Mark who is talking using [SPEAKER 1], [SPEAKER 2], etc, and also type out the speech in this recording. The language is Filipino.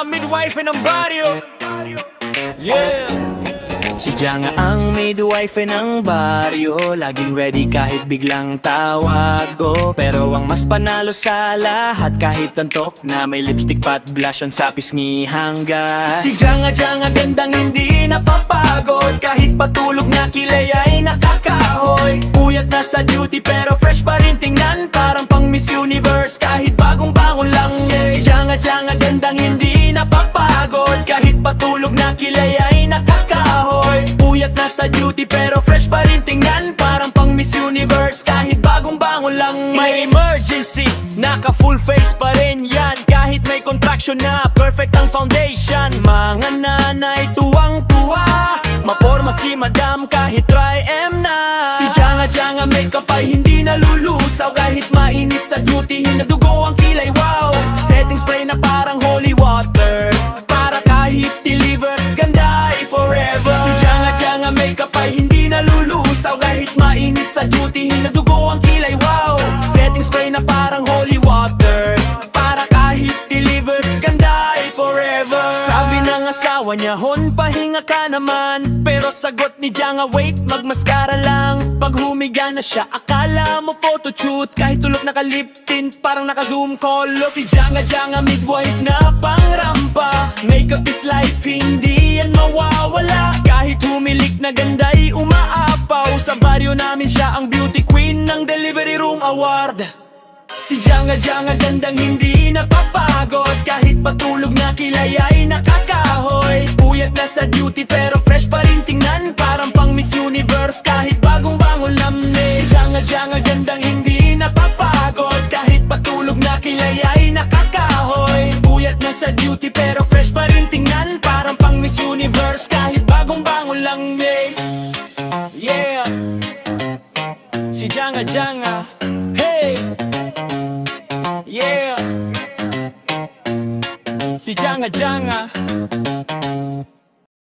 [SPEAKER 1] ang midwife ng baryo. Yeah. Si Janga ang midwife ng baryo, laging ready kahit biglang tawag. Pero ang mas panalo sa lahat, kahit antok na may lipstick pat blush on sa pisngi hangga. Si Janga gandang hindi napapagod, kahit patulog na kilay ay nakakahoy. Puyat na sa duty pero fresh pa rin tingnan, parang pang Miss Universe kahit bagong bangon lang. Si Janga gandang hindi napapagod, kahit patulog na kilay ay nakakahoy. Puyat na sa duty pero fresh pa rin tingnan, parang pang Miss Universe kahit bagong bangon lang. May emergency, naka full face pa rin yan, kahit may contraction na perfect ang foundation. Mga nanay tuwang-tuwa, maporma si madam kahit try M na. Si Janga makeup ay hindi nalulusaw, kahit mainit sa duty hinadugo ang kilay. Wow, setting spray na parang holy water, para kahit deliver ganda ay forever. Si Janga makeup ay hindi nalulusaw, kahit mainit sa duty hinadugo ang kilay. Wow, setting spray na parang holy water, para kahit deliver ganda ay forever. Sabi ng asawa niya, hon pahinga ka naman, pero sagot ni Janga, wait magmaskara lang. Pag humiga na siya akala mo photoshoot, kahit tulog naka-lip tint parang naka-zoom call look. Si Janga midwife na pangrampa, makeup is life hindi yan mawawala. Kahit humilik na ganda'y umaapaw, sa baryo namin siya ang beauty queen ng delivery room award. Si Janga gandang hindi napapagod, kahit patulog na kilay ay nakakahoy. Puyat na sa duty pero fresh pa rin tingnan, parang pang Miss Universe kahit bagong bangon lamne. Si Janga gandang hindi napapagod, kahit patulog na kilay ay nakakahoy. Puyat na sa duty pero fresh pa rin tingnan, parang pang Miss Universe kahit bagong bangon lang. Yeah, si Janga, hey. Yeah, si Janga